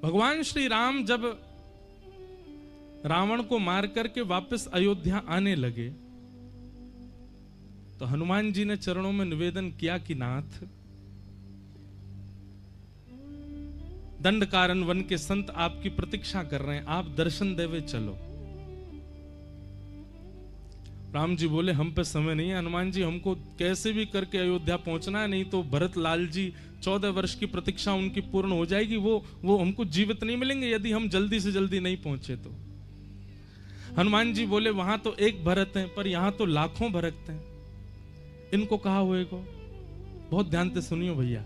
भगवान श्री राम जब रावण को मार करके वापस अयोध्या आने लगे तो हनुमान जी ने चरणों में निवेदन किया कि नाथ, दंडकारण्य वन के संत आपकी प्रतीक्षा कर रहे हैं, आप दर्शन देवे चलो। राम जी बोले हम पे समय नहीं है हनुमान जी, हमको कैसे भी करके अयोध्या पहुंचना है, नहीं तो भरत लाल जी 14 वर्ष की प्रतीक्षा उनकी पूर्ण हो जाएगी, वो हमको जीवित नहीं मिलेंगे यदि हम जल्दी से जल्दी नहीं पहुंचे तो। हनुमान जी बोले वहां तो एक भरत है पर यहां तो लाखों भरत हैं, इनको कहा हुए को। बहुत ध्यान से सुनियो भैया।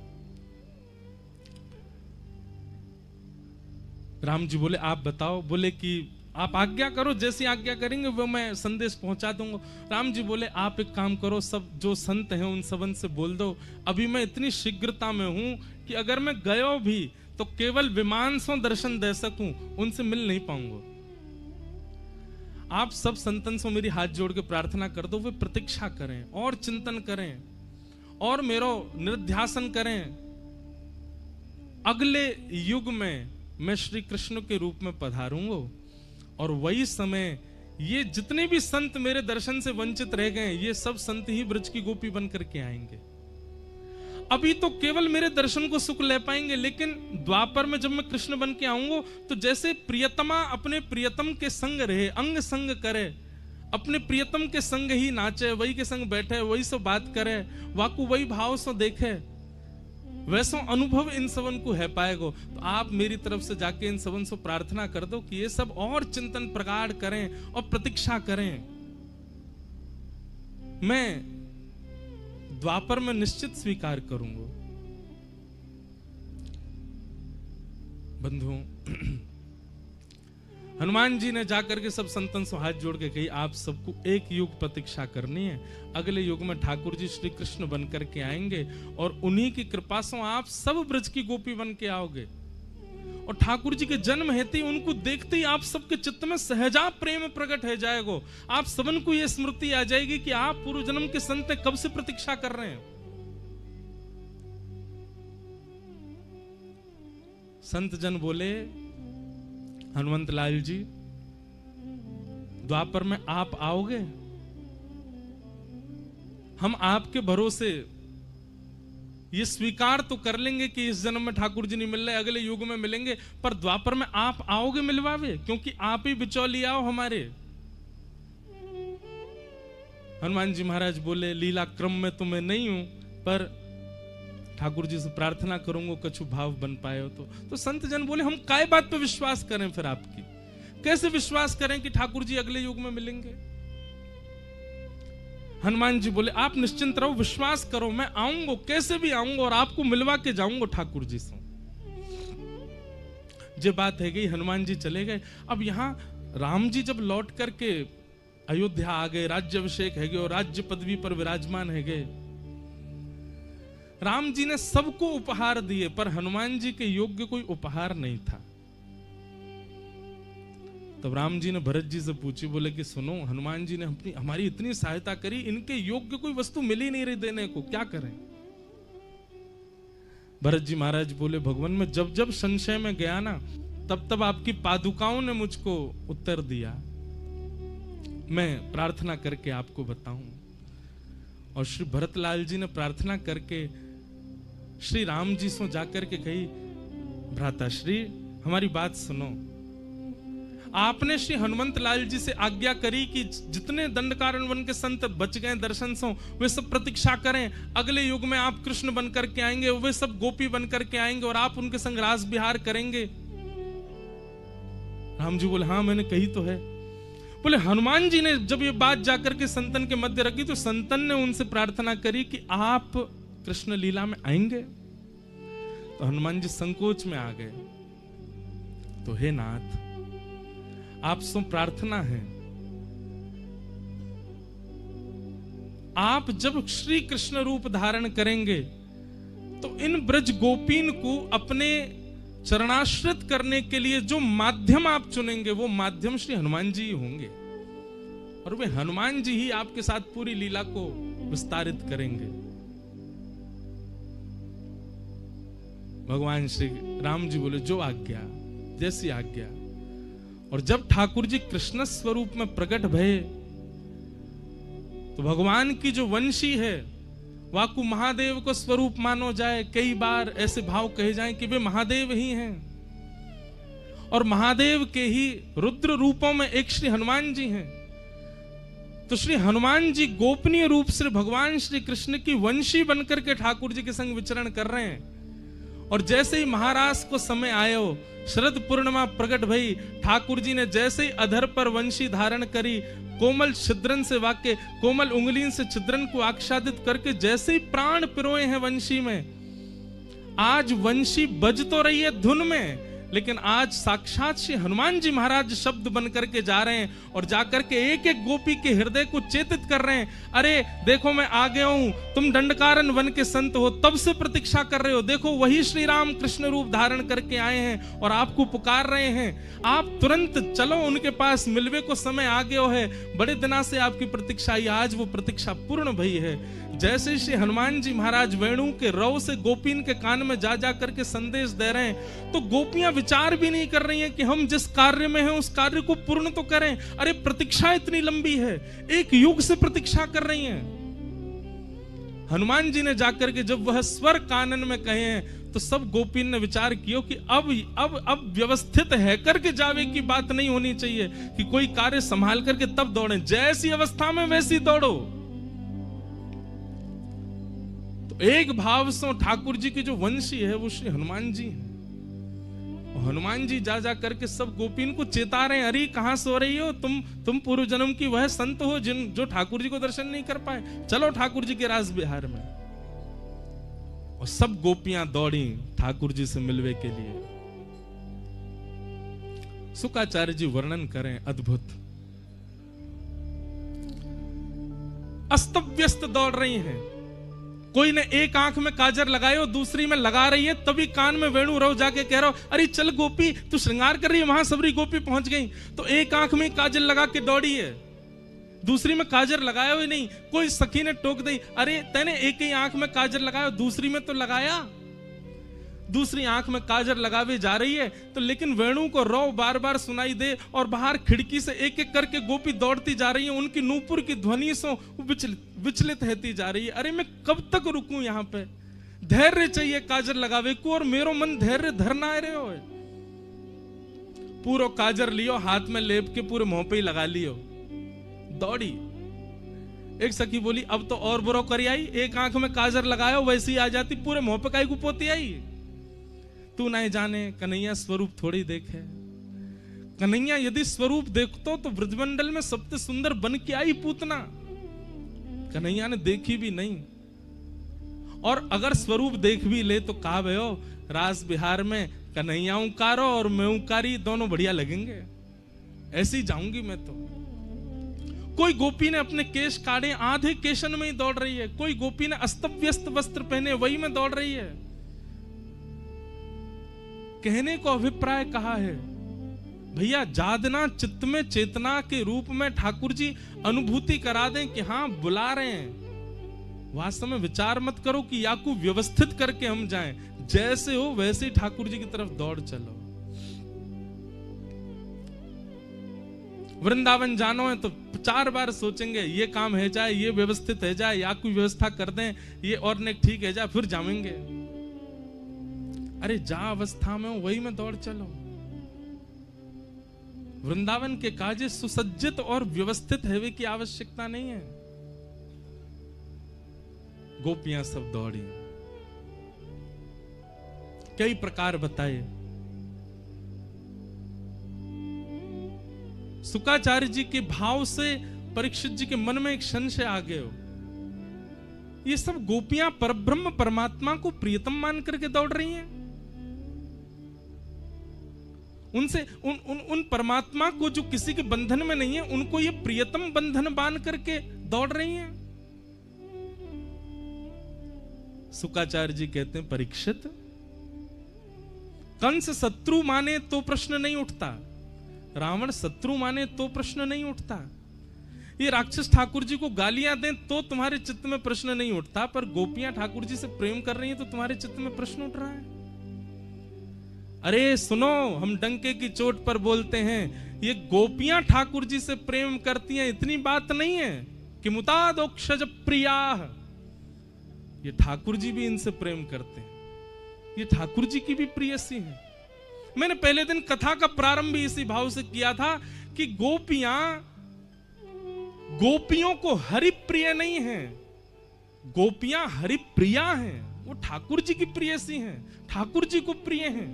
राम जी बोले आप बताओ। बोले कि आप आज्ञा करो, जैसी आज्ञा करेंगे वो मैं संदेश पहुंचा दूंगा। राम जी बोले आप एक काम करो, सब जो संत हैं उन सबन से बोल दो अभी मैं इतनी शीघ्रता में हूं कि अगर मैं गयो भी तो केवल विमान से दर्शन दे सकूं, उनसे मिल नहीं पाऊंगा। आप सब संतन से मेरी हाथ जोड़ के प्रार्थना कर दो, वे प्रतीक्षा करें और चिंतन करें और मेरो निर्ध्यासन करें। अगले युग में मैं श्री कृष्ण के रूप में पधारूंगा और वही समय ये जितने भी संत मेरे दर्शन से वंचित रह गए ये सब संत ही ब्रज की गोपी बन करके आएंगे। अभी तो केवल मेरे दर्शन को सुख ले पाएंगे, लेकिन द्वापर में जब मैं कृष्ण बन के आऊंगा तो जैसे प्रियतमा अपने प्रियतम के संग रहे, अंग संग करे, अपने प्रियतम के संग ही नाचे, वही के संग बैठे, वही सो बात करे, वाकु वही भाव सो देखे, वैसा अनुभव इन सबन को है पाएगो। तो आप मेरी तरफ से जाके इन सबन से प्रार्थना कर दो कि ये सब और चिंतन प्रगाढ़ करें और प्रतीक्षा करें। मैं द्वापर में निश्चित स्वीकार करूंगा। बंधुओं, हनुमान जी ने जाकर के सब संतन से हाथ जोड़ के कही आप सबको एक युग प्रतीक्षा करनी है, अगले युग में ठाकुर जी श्री कृष्ण बन करके आएंगे और उन्हीं की कृपा से आप सब ब्रज की गोपी बन के आओगे। और ठाकुर जी के जन्म हेतु ही उनको देखते ही आप सबके चित्त में सहजा प्रेम प्रकट हो जाएगा। आप सबन को यह स्मृति आ जाएगी कि आप पूर्व जन्म के संत कब से प्रतीक्षा कर रहे हैं। संत जन बोले हनुमंत लाल जी द्वापर में आप आओगे, हम आपके भरोसे ये स्वीकार तो कर लेंगे कि इस जन्म में ठाकुर जी नहीं मिल रहे, अगले युग में मिलेंगे, पर द्वापर में आप आओगे मिलवावे, क्योंकि आप ही बिचौलिया हो हमारे। हनुमान जी महाराज बोले लीला क्रम में तो मैं नहीं हूं, पर ठाकुर जी से प्रार्थना करूंगा कछु भाव बन पाए हो तो संत जन बोले हम काय बात पे विश्वास करें, फिर आपकी कैसे विश्वास करें कि ठाकुर जी अगले युग में मिलेंगे। हनुमान जी बोले आप निश्चिंत रहो, विश्वास करो, मैं आऊंगा, कैसे भी आऊंगा और आपको मिलवा के जाऊंगा ठाकुर जी से। ये बात है गई, हनुमान जी चले गए। अब यहां राम जी जब लौट करके अयोध्या आ गए, राज्याभिषेक है गए और राज्य पदवी पर विराजमान है गए। राम जी ने सबको उपहार दिए, पर हनुमान जी के योग्य कोई उपहार नहीं था। तब राम जी ने भरत जी से पूछी, बोले कि सुनो, हनुमान जी ने हमारी इतनी सहायता करी, इनके योग्य कोई वस्तु मिल ही नहीं रही देने को, क्या करें। भरत जी महाराज बोले भगवान मैं जब जब संशय में गया ना, तब तब आपकी पादुकाओं ने मुझको उत्तर दिया, मैं प्रार्थना करके आपको बताऊं। और श्री भरतलाल जी ने प्रार्थना करके श्री राम जी से जाकर के कही, भ्राता श्री हमारी बात सुनो, आपने श्री हनुमंत लाल जी से आज्ञा करी कि जितने दंडकारण्य वन के संत बच गए दर्शन से वे सब प्रतीक्षा करें, अगले युग में आप कृष्ण बन करके आएंगे, वे सब गोपी बन करके आएंगे और आप उनके संग रास विहार करेंगे। राम जी बोले हाँ मैंने कही तो है। बोले हनुमान जी ने जब ये बात जाकर के संतन के मध्य रखी तो संतन ने उनसे प्रार्थना करी कि आप कृष्ण लीला में आएंगे। तो हनुमान जी संकोच में आ गए। तो हे नाथ, आप से प्रार्थना है, आप जब श्री कृष्ण रूप धारण करेंगे तो इन ब्रज गोपीन को अपने चरणाश्रित करने के लिए जो माध्यम आप चुनेंगे वो माध्यम श्री हनुमान जी ही होंगे, और वे हनुमान जी ही आपके साथ पूरी लीला को विस्तारित करेंगे। भगवान श्री राम जी बोले जो आज्ञा। जैसी आज्ञा। और जब ठाकुर जी कृष्ण स्वरूप में प्रकट भये तो भगवान की जो वंशी है वाकु महादेव को स्वरूप मानो जाए। कई बार ऐसे भाव कहे जाएं कि वे महादेव ही हैं, और महादेव के ही रुद्र रूपों में एक श्री हनुमान जी हैं। तो श्री हनुमान जी गोपनीय रूप से भगवान श्री कृष्ण की वंशी बनकर के ठाकुर जी के संग विचरण कर रहे हैं। और जैसे ही महाराज को समय आयो, शरद पूर्णिमा प्रकट भई, ठाकुर जी ने जैसे ही अधर पर वंशी धारण करी, कोमल छिद्रन से वाक्य कोमल उंगली से छिद्रन को आच्छादित करके जैसे ही प्राण पिरोए हैं वंशी में। आज वंशी बज तो रही है धुन में, लेकिन आज साक्षात श्री हनुमान जी महाराज शब्द बन करके जा रहे हैं और जाकर के एक एक गोपी के हृदय को चेतित कर रहे हैं। अरे देखो मैं आ गया हूं, तुम दंडकारन वन के संत हो, तब से प्रतीक्षा कर रहे हो। देखो वही श्री राम कृष्ण रूप धारण करके आए हैं और आपको पुकार रहे हैं। आप तुरंत चलो उनके पास, मिलवे को समय आ गया है। बड़े दिना से आपकी प्रतीक्षा आई, आज वो प्रतीक्षा पूर्ण भई है। जैसे श्री हनुमान जी महाराज वेणु के रव से गोपीन के कान में जा जा करके संदेश दे रहे हैं, तो गोपियां विचार भी नहीं कर रही हैं कि हम जिस कार्य में हैं उस कार्य को पूर्ण तो करें। अरे प्रतीक्षा इतनी लंबी है, एक युग से प्रतीक्षा कर रही हैं। हनुमान जी ने जाकर के जब वह स्वर कानन में कहे हैं, तो सब गोपीन ने विचार किया कि अब व्यवस्थित है करके जावे की बात नहीं होनी चाहिए कि कोई कार्य संभाल करके तब दौड़े। जैसी अवस्था में वैसी दौड़ो। एक भाव से ठाकुर जी की जो वंशी है वो श्री हनुमान जी है। हनुमान जी जा जा करके सब गोपीन को चेता रहे हैं, अरे कहां सो रही हो तुम पूर्व जन्म की वह संत हो जो ठाकुर जी को दर्शन नहीं कर पाए, चलो ठाकुर जी के राज बिहार में। और सब गोपियां दौड़ी ठाकुर जी से मिलवे के लिए। शुकाचार्य जी वर्णन करें अद्भुत। अस्त व्यस्त दौड़ रही हैं। कोई ने एक आंख में काजर लगाए और दूसरी में लगा रही है, तभी कान में वेणु रव जाके कह रहा हो, अरे चल गोपी तू श्रृंगार कर रही है, वहां सबरी गोपी पहुंच गई। तो एक आंख में काजल लगा के दौड़ी है, दूसरी में काजर लगाया हुई नहीं। कोई सखी ने टोक दी, अरे तैने एक ही आंख में काजर लगाया, दूसरी में तो लगाया। दूसरी आंख में काजर लगावे जा रही है, तो लेकिन वेणु को रव बार बार सुनाई दे और बाहर खिड़की से एक एक करके गोपी दौड़ती जा रही है। उनकी नूपुर की ध्वनि से विचलित रहती जा रही है। अरे मैं कब तक रुकूं यहाँ पे? धैर्य चाहिए काजर लगावे को, और मेरो मन धैर्य धरना रहे हो। पूरा काजर लियो, हाथ में लेप के पूरे मुंह पे ही लगा लियो, दौड़ी। एक सखी बोली, अब तो और बुरा करी आई, एक आंख में काजर लगाया वैसी आ जाती, पूरे मुंह पे काई को पोती आई। तू नहीं जाने कन्हैया स्वरूप थोड़ी देखे। कन्हैया यदि स्वरूप देखतो तो ब्रजमंडल में सबसे सुंदर बन के आई पूतना। कन्हैया ने देखी भी नहीं, और अगर स्वरूप देख भी ले तो कहा भयो रास बिहार में कन्हैया उकारो और मैं उकारी, दोनों बढ़िया लगेंगे। ऐसी जाऊंगी मैं तो। कोई गोपी ने अपने केश काटे, आधे केशन में ही दौड़ रही है। कोई गोपी ने अस्त व्यस्त वस्त्र पहने, वही में दौड़ रही है। कहने को अभिप्राय कहा है, भैया जादना चित्त में चेतना के रूप में ठाकुर जी अनुभूति करा दें कि हाँ बुला रहे हैं। वास्तव में विचार मत करो कि या को व्यवस्थित करके हम जाएं, जैसे हो वैसे ही ठाकुर जी की तरफ दौड़ चलो। वृंदावन जानो है तो 4 बार सोचेंगे, ये काम है जाए, ये व्यवस्थित है जाए, या कोई व्यवस्था कर दें, ये और ने ठीक है जाए, फिर जाएंगे। अरे जा अवस्था में हो वही में दौड़ चलो। वृंदावन के काजे सुसज्जित और व्यवस्थित है की आवश्यकता नहीं है। गोपियां सब दौड़ी, कई प्रकार बताए। शुकाचार्य जी के भाव से परीक्षित जी के मन में एक संशय आ गया। ये सब गोपियां परब्रह्म परमात्मा को प्रियतम मान करके दौड़ रही हैं। उनसे उन परमात्मा को जो किसी के बंधन में नहीं है, उनको ये प्रियतम बंधन बांध करके दौड़ रही हैं। शुकाचार्य जी कहते हैं, परीक्षित कंस शत्रु माने तो प्रश्न नहीं उठता, रावण शत्रु माने तो प्रश्न नहीं उठता। ये राक्षस ठाकुर जी को गालियां दें तो तुम्हारे चित्त में प्रश्न नहीं उठता, पर गोपियां ठाकुर जी से प्रेम कर रही हैं तो तुम्हारे चित्त में प्रश्न उठ रहा है। अरे सुनो, हम डंके की चोट पर बोलते हैं, ये गोपियां ठाकुर जी से प्रेम करती हैं, इतनी बात नहीं है कि मुतादोक्षज प्रिया, ये ठाकुर जी भी इनसे प्रेम करते हैं, ये ठाकुर जी की भी प्रियसी है। मैंने पहले दिन कथा का प्रारंभ भी इसी भाव से किया था कि गोपियां गोपियों को हरिप्रिय नहीं है, गोपियां हरिप्रिया हैं, वो ठाकुर जी की प्रियसी हैं, ठाकुर जी को प्रिय हैं।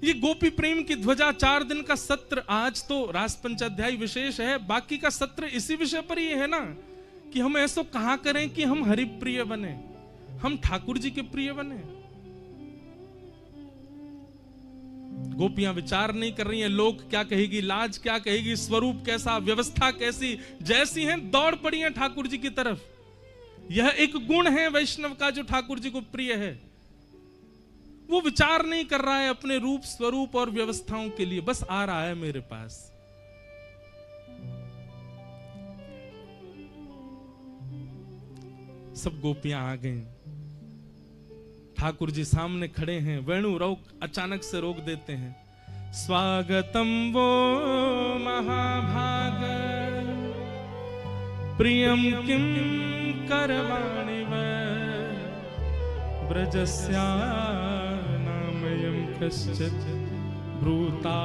ये गोपी प्रेम की ध्वजा 4 दिन का सत्र, आज तो रास पंचाध्याय विशेष है, बाकी का सत्र इसी विषय पर ही है ना, कि हम ऐसा कहां करें कि हम हरिप्रिय बने, हम ठाकुर जी के प्रिय बने। गोपियां विचार नहीं कर रही हैं, लोग क्या कहेगी, लाज क्या कहेगी, स्वरूप कैसा, व्यवस्था कैसी, जैसी हैं दौड़ पड़ी हैं ठाकुर जी की तरफ। यह एक गुण है वैष्णव का जो ठाकुर जी को प्रिय है। वो विचार नहीं कर रहा है अपने रूप स्वरूप और व्यवस्थाओं के लिए, बस आ रहा है मेरे पास। सब गोपियां आ गई, ठाकुर जी सामने खड़े हैं, वेणु अचानक से रोक देते हैं। स्वागतम वो महाभाग प्रियम किम करवाणि ब्रजस्या नामयं कश्चित् ब्रूता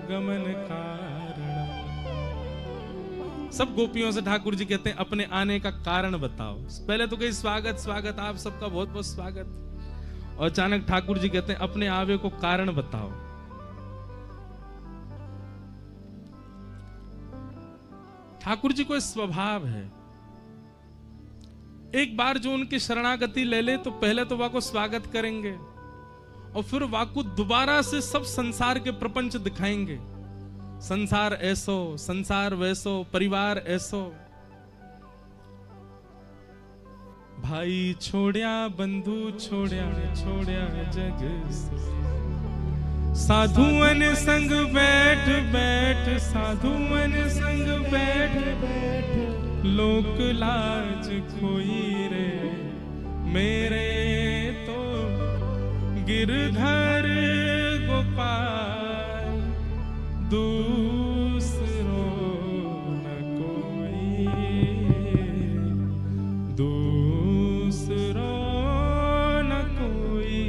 गमन कारणम्। सब गोपियों से ठाकुर जी कहते हैं अपने आने का कारण बताओ। पहले तो कही स्वागत स्वागत, आप सबका बहुत बहुत स्वागत, और अचानक ठाकुर जी कहते हैं अपने आवे को कारण बताओ। ठाकुर जी को स्वभाव है, एक बार जो उनकी शरणागति ले ले तो पहले तो वाको स्वागत करेंगे और फिर वाको दोबारा से सब संसार के प्रपंच दिखाएंगे। संसार ऐसो, संसार वैसो, परिवार ऐसो, भाई छोड़या बंधु छोड़या छोड़या जग, साधुअन संग बैठ बैठ, साधुअन संग बैठ बैठ, लोक लाज खोई रे, मेरे तो गिरधर गोपाल, दूसरो न कोई, दूसरो न कोई,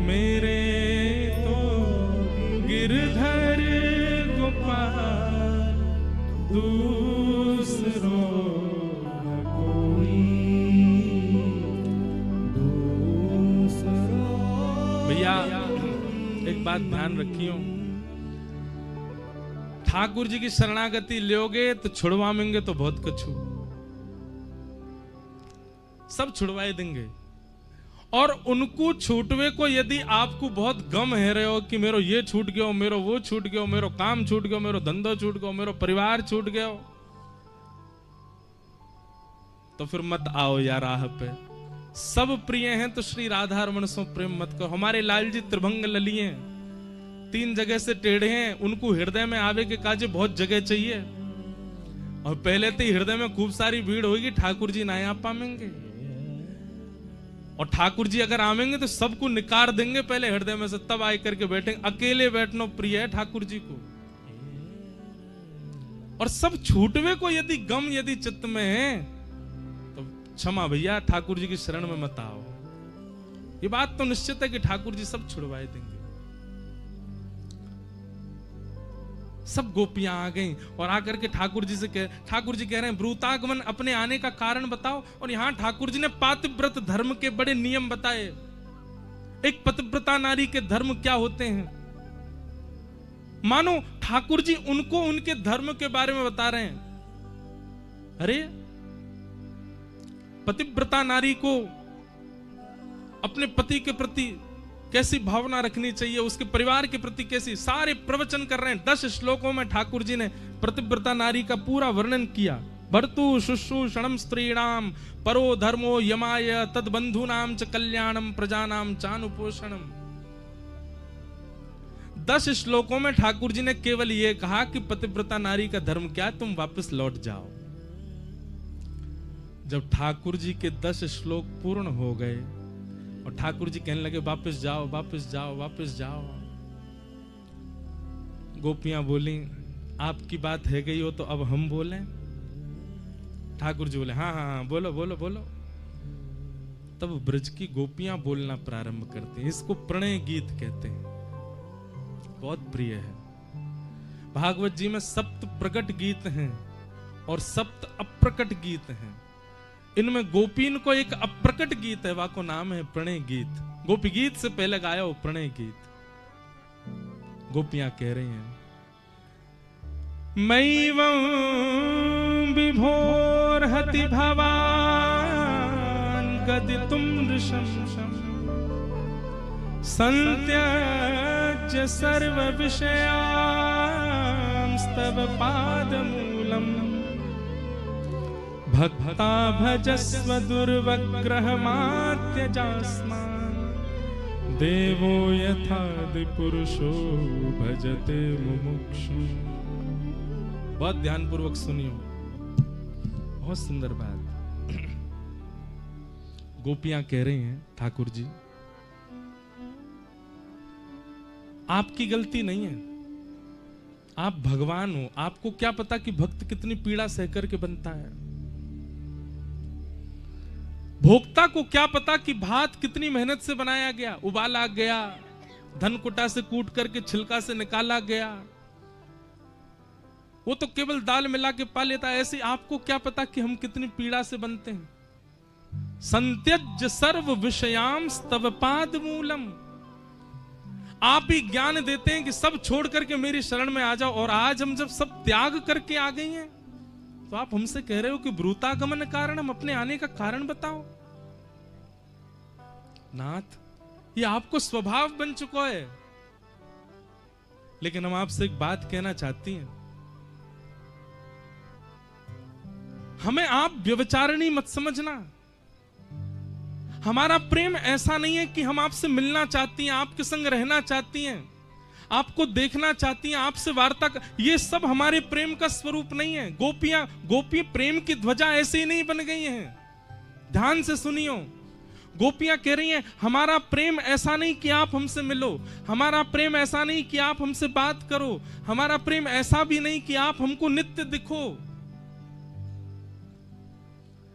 मेरे तो गिरधर गोपाल, दूसरो न कोई, दूसरो। भैया एक बात ध्यान रखियो, ठाकुर जी की शरणागति लोगे तो छुड़वाएंगे तो बहुत कछु, सब छुड़वाए देंगे। और उनको छूटवे को यदि आपको बहुत गम है रहे हो कि मेरो ये छूट गयो, मेरो वो छूट गयो, मेरो काम छूट गयो, मेरो धंधो छूट गयो, मेरो परिवार छूट गयो, तो फिर मत आओ यार राह पे। सब प्रिय हैं तो श्री राधा रमण सो प्रेम मत करो। हमारे लाल जी त्रिभंग ललिए 3 जगह से टेढ़े हैं, उनको हृदय में आवे के काजे बहुत जगह चाहिए, और पहले तो हृदय में खूब सारी भीड़ होगी, ठाकुर जी ना आ पाएंगे, और ठाकुर जी अगर आवेंगे तो सबको निकार देंगे पहले हृदय में से, तब आए करके बैठेंगे। अकेले बैठना प्रिय है ठाकुर जी को। और सब छूटवे को यदि गम यदि चित्त में है तो क्षमा भैया, ठाकुर जी की शरण में मत आओ। ये बात तो निश्चित है कि ठाकुर जी सब छुड़वाए देंगे। सब गोपियां आ गईं और आकर के ठाकुर जी कह रहे हैं ब्रूतागमन, अपने आने का कारण बताओ। और यहां ठाकुर जी ने पातिव्रत धर्म के बड़े नियम बताए। एक पतिव्रता नारी के धर्म क्या होते हैं, मानो ठाकुर जी उनको उनके धर्म के बारे में बता रहे हैं। अरे पतिव्रता नारी को अपने पति के प्रति कैसी भावना रखनी चाहिए, उसके परिवार के प्रति कैसी, सारे प्रवचन कर रहे हैं। 10 श्लोकों में ठाकुर जी ने पतिव्रता नारी का पूरा वर्णन किया। भर्तु शुश्रूषणम स्त्रीणाम परो धर्मो यमाय तद बंधुनाम च कल्याणम प्रजानाम चानुपोषणम। 10 श्लोकों में ठाकुर जी ने केवल यह कहा कि पतिव्रता नारी का धर्म क्या है, तुम वापस लौट जाओ। जब ठाकुर जी के 10 श्लोक पूर्ण हो गए और ठाकुर जी कहने लगे वापस जाओ वापस जाओ वापस जाओ, गोपियां बोली आपकी बात है गई हो तो अब हम बोलें। ठाकुर जी बोले हाँ हाँ हाँ बोलो बोलो बोलो। तब ब्रज की गोपियां बोलना प्रारंभ करते हैं। इसको प्रणय गीत कहते हैं, बहुत प्रिय है। भागवत जी में 7 प्रकट गीत हैं और 7 अप्रकट गीत हैं। इनमें गोपीन को एक अप्रकट गीत है, वाको नाम है प्रणय गीत। गोपी गीत से पहले गाया हो प्रणय गीत। गोपियां कह रही हैं मैवं विभोर्हति भवान् गदितुं दृशं संत्यज्य सर्व विषयांस्तव पादमूलम् भक्ता भजस्व दुर्वग्रहमात्यजास्मान् देवो यथादि पुरुषो भजते मुमुक्षु। बहुत ध्यान पूर्वक सुनियो, बहुत सुंदर बात। गोपियां कह रही हैं ठाकुर जी आपकी गलती नहीं है, आप भगवान हो, आपको क्या पता कि भक्त कितनी पीड़ा सह करके बनता है। भोक्ता को क्या पता कि भात कितनी मेहनत से बनाया गया, उबाला गया, धनकुटा से कूट करके छिलका से निकाला गया, वो तो केवल दाल मिला के पा लेता है। ऐसे आपको क्या पता कि हम कितनी पीड़ा से बनते हैं। संत्यज्य सर्व विषयांस तव पाद मूलम, आप ही ज्ञान देते हैं कि सब छोड़ करके मेरी शरण में आ जाओ। और आज हम जब सब त्याग करके आ गई हैं तो आप हमसे कह रहे हो कि ब्रूतागमन कारण, हम अपने आने का कारण बताओ। नाथ ये आपको स्वभाव बन चुका है। लेकिन हम आपसे एक बात कहना चाहती हैं, हमें आप व्यभिचारिणी मत समझना। हमारा प्रेम ऐसा नहीं है कि हम आपसे मिलना चाहती हैं, आपके संग रहना चाहती हैं, आपको देखना चाहती हैं, आपसे वार्ता ये सब हमारे प्रेम का स्वरूप नहीं है। गोपी प्रेम की ध्वजा ऐसे ही नहीं बन गई हैं। ध्यान से सुनियो, गोपियां कह रही हैं हमारा प्रेम ऐसा नहीं कि आप हमसे मिलो, हमारा प्रेम ऐसा नहीं कि आप हमसे बात करो, हमारा प्रेम ऐसा भी नहीं कि आप हमको नित्य दिखो,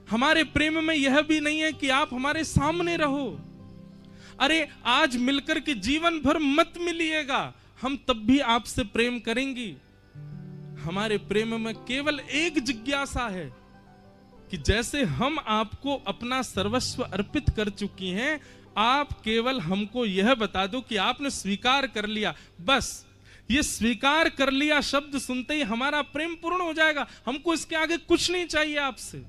हमारे प्रेम में यह भी नहीं है कि आप हमारे सामने रहो। अरे आज मिलकर के जीवन भर मत मिलिएगा, हम तब भी आपसे प्रेम करेंगी। हमारे प्रेम में केवल एक जिज्ञासा है कि जैसे हम आपको अपना सर्वस्व अर्पित कर चुकी हैं, आप केवल हमको यह बता दो कि आपने स्वीकार कर लिया। बस ये स्वीकार कर लिया शब्द सुनते ही हमारा प्रेम पूर्ण हो जाएगा। हमको इसके आगे कुछ नहीं चाहिए आपसे।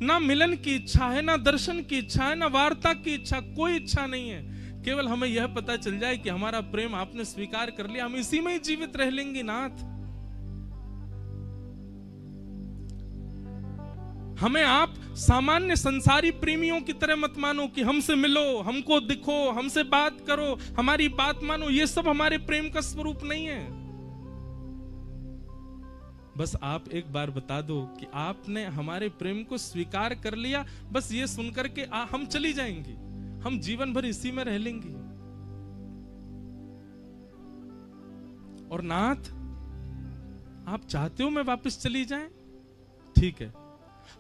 ना मिलन की इच्छा है, ना दर्शन की इच्छा है, ना वार्ता की इच्छा, कोई इच्छा नहीं है। केवल हमें यह पता चल जाए कि हमारा प्रेम आपने स्वीकार कर लिया, हम इसी में ही जीवित रह लेंगे। नाथ हमें आप सामान्य संसारी प्रेमियों की तरह मत मानो कि हमसे मिलो, हमको दिखो, हमसे बात करो, हमारी बात मानो। ये सब हमारे प्रेम का स्वरूप नहीं है। बस आप एक बार बता दो कि आपने हमारे प्रेम को स्वीकार कर लिया। बस ये सुनकर के हम चली जाएंगी, हम जीवन भर इसी में रह लेंगे। और नाथ आप चाहते हो मैं वापस चली जाए, ठीक है,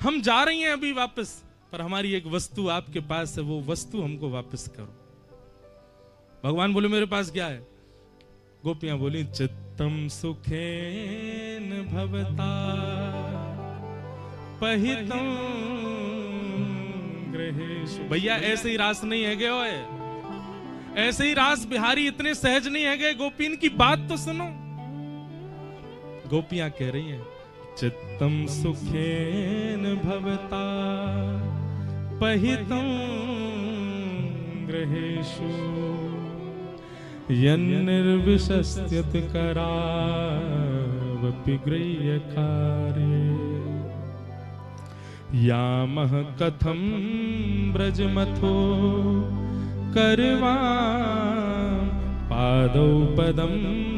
हम जा रही हैं अभी वापस, पर हमारी एक वस्तु आपके पास है, वो वस्तु हमको वापस करो। भगवान बोले मेरे पास क्या है? गोपियां बोली चित्तम सुखेन भवता पहितम गृहेषु। भैया ऐसे ही रास नहीं है गए ओए, ऐसे ही रास बिहारी इतने सहज नहीं है गए। गोपीन की बात तो सुनो। गोपियां कह रही हैं चित्तम सुखेन भवता पहितम गृहेषु यन्निर्विशस्यत करावपि गृह्यकार्ये यामः कथं ब्रजमथो करवां पादौ पदं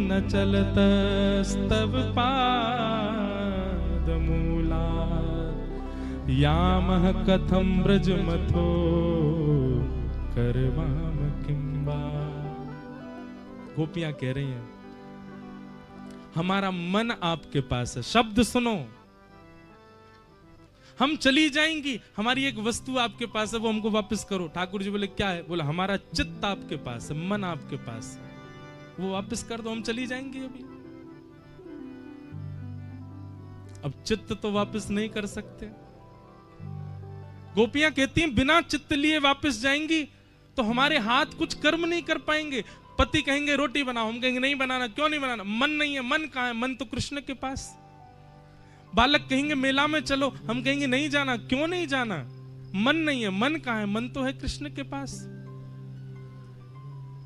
न चलतस्तव पादमूलात् यामः कथम ब्रजमथो करवाम किंबा। गोपियां कह रही हैं हमारा मन आपके पास है। शब्द सुनो, हम चली जाएंगी, हमारी एक वस्तु आपके पास है, वो हमको वापस करो। ठाकुर जी बोले क्या है? बोला हमारा चित्त आपके पास है, मन आपके पास है, वो वापस कर दो, हम चली जाएंगे। अभी अब चित्त तो वापस नहीं कर सकते। गोपियां कहती हैं बिना चित्त लिए वापस जाएंगी तो हमारे हाथ कुछ कर्म नहीं कर पाएंगे। पति कहेंगे रोटी बनाओ, हम कहेंगे नहीं बनाना। क्यों नहीं बनाना? मन नहीं है। मन कहां है? मन तो कृष्ण के पास। बालक कहेंगे मेला में चलो, हम कहेंगे नहीं जाना। क्यों नहीं जाना? मन नहीं है। मन कहां है? मन तो है कृष्ण के पास।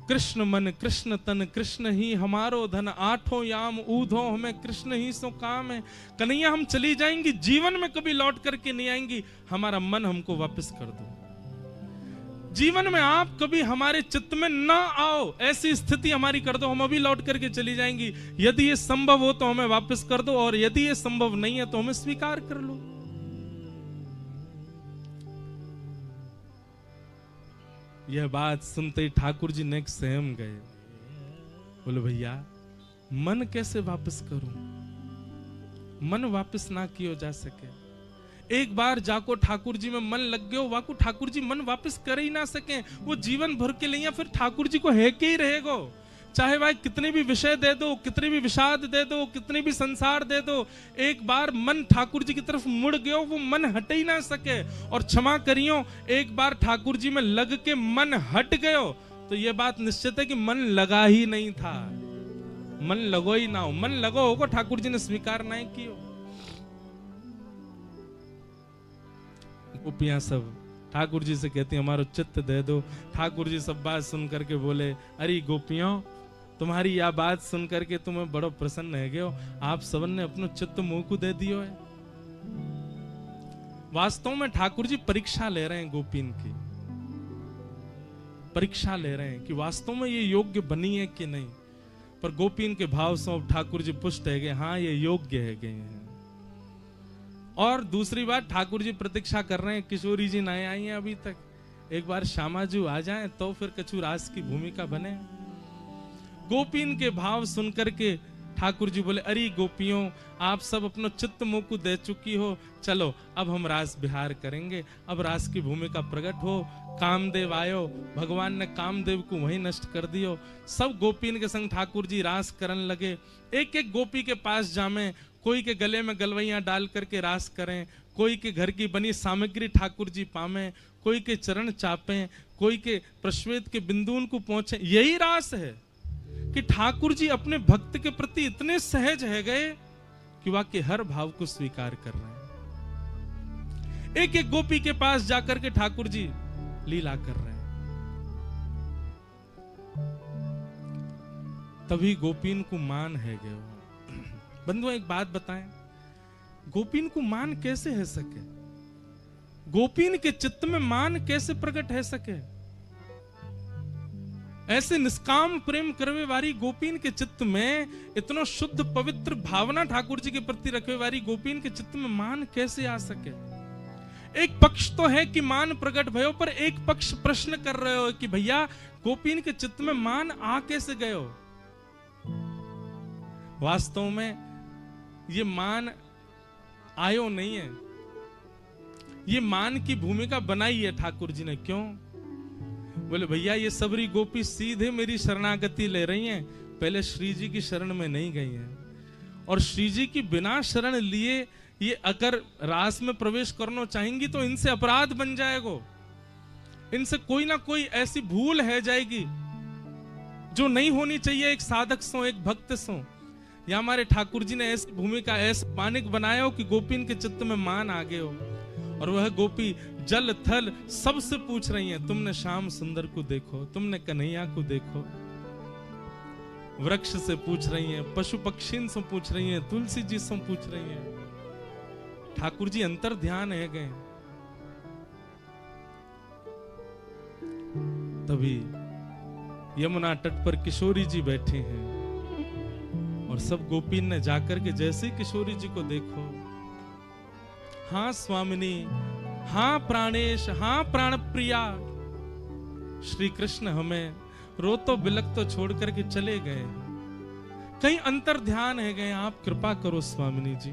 कृष्ण मन कृष्ण तन कृष्ण ही हमारो धन, आठों याम ऊधो हमें कृष्ण ही सो काम है। कन्हैया हम चली जाएंगी, जीवन में कभी लौट करके नहीं आएंगी, हमारा मन हमको वापस कर दो। जीवन में आप कभी हमारे चित्त में ना आओ, ऐसी स्थिति हमारी कर दो, हम अभी लौट करके चली जाएंगी। यदि ये संभव हो तो हमें वापस कर दो, और यदि ये संभव नहीं है तो हमें स्वीकार कर लो। यह बात सुनते ही ठाकुर जी नेक सहम गए। बोले भैया मन कैसे वापस करूं? मन वापस ना किया जा सके। एक बार जाको ठाकुर जी में मन लग गयो, वाको ठाकुर जी मन वापस कर ही ना सके। वो जीवन भर के लिए फिर ठाकुर जी को है के ही रहेगो। चाहे भाई कितने भी विषय दे दो, कितने भी विषाद दे दो, कितने भी संसार दे दो, एक बार मन ठाकुर जी की तरफ मुड़ गयो, वो मन हट ही ना सके। और क्षमा करियो, एक बार ठाकुर जी में लग के मन हट गयो तो ये बात निश्चित है कि मन लगा ही नहीं था। मन लगो ही ना हो। मन लगो होगा, ठाकुर जी ने स्वीकार नहीं किया। गोपियां सब ठाकुर जी से कहती हमारा चित्त दे दो। ठाकुर जी सब बात सुन करके बोले अरे गोपियों, तुम्हारी यह बात सुन करके तुम्हें बड़ो प्रसन्न है गयो। आप सबन ने अपनो चित्त मुंह को दे दियो है। वास्तव में ठाकुर जी परीक्षा ले रहे हैं, गोपीन की परीक्षा ले रहे हैं कि वास्तव में ये योग्य बनी है कि नहीं। पर गोपीन के भाव से ठाकुर जी पुष्ट है गए, हाँ ये योग्य है गए हैं। और दूसरी बात, ठाकुर जी प्रतीक्षा कर रहे हैं, किशोरी जी नहीं आई हैं अभी तक, एक बार श्यामाजू आ जाएं तो फिर कछु रास की भूमिका बने। गोपीन के भाव सुनकर के ठाकुर जी बोले अरे गोपियों, आप सब अपना चित्त मुंह को दे चुकी हो, चलो अब हम रास विहार करेंगे। अब रास की भूमिका प्रकट हो। कामदेव आयो, भगवान ने कामदेव को वहीं नष्ट कर दियो। सब गोपीन के संग ठाकुर जी रास करने लगे। एक एक गोपी के पास जामे, कोई के गले में गलवैया डाल करके रास करें, कोई के घर की बनी सामग्री ठाकुर जी पामे, कोई के चरण चापें, कोई के प्रश्वेत के बिंदुन को पहुंचे। यही रास है कि ठाकुर जी अपने भक्त के प्रति इतने सहज है गए कि वाकई हर भाव को स्वीकार कर रहे हैं। एक एक गोपी के पास जाकर के ठाकुर जी लीला कर रहे हैं। तभी गोपीन को मान है गए। बंधुओं एक बात बताएं, गोपीन को मान कैसे है सके? गोपीन के चित्त में मान कैसे प्रकट है सके? ऐसे निष्काम प्रेम करवे वाली गोपीन के चित्त में इतना शुद्ध पवित्र भावना ठाकुर जी के प्रति रखे वाली गोपीन के चित्त में मान कैसे आ सके? एक पक्ष तो है कि मान प्रकट भयो, पर एक पक्ष प्रश्न कर रहे हो कि भैया गोपीन के चित्त में मान आ कैसे गयो? वास्तव में ये मान आयो नहीं है, ये मान की भूमिका बनाई है ठाकुर जी ने। क्यों? बोले भैया ये सबरी गोपी सीधे मेरी शरणागति ले रही हैं, पहले श्री जी की शरण में नहीं गई हैं। और श्री जी की बिना शरण लिए ये अगर रास में प्रवेश करना चाहेंगी तो इनसे अपराध बन जाएगा, इनसे कोई ना कोई ऐसी भूल है जाएगी जो नहीं होनी चाहिए एक साधक सो, एक भक्त सो। या हमारे ठाकुर जी ने ऐसी भूमिका, ऐसे मानिक बनाया हो कि गोपीन के चित्त में मान आ गए हो। और वह गोपी जल थल सबसे पूछ रही हैं, तुमने श्याम सुंदर को देखो, तुमने कन्हैया को देखो। वृक्ष से पूछ रही हैं, पशु पक्षी से पूछ रही हैं, तुलसी जी से पूछ रही हैं। ठाकुर जी अंतर ध्यान है गए। तभी यमुना तट पर किशोरी जी बैठे हैं और सब गोपीन ने जाकर के जैसे किशोरी जी को देखो, हाँ स्वामिनी, हाँ प्राणेश, हाँ प्राण प्रिया। श्री कृष्ण हमें रोतो बिलक तो छोड़ करके चले गए, कहीं अंतर ध्यान है गए, आप कृपा करो स्वामिनी जी।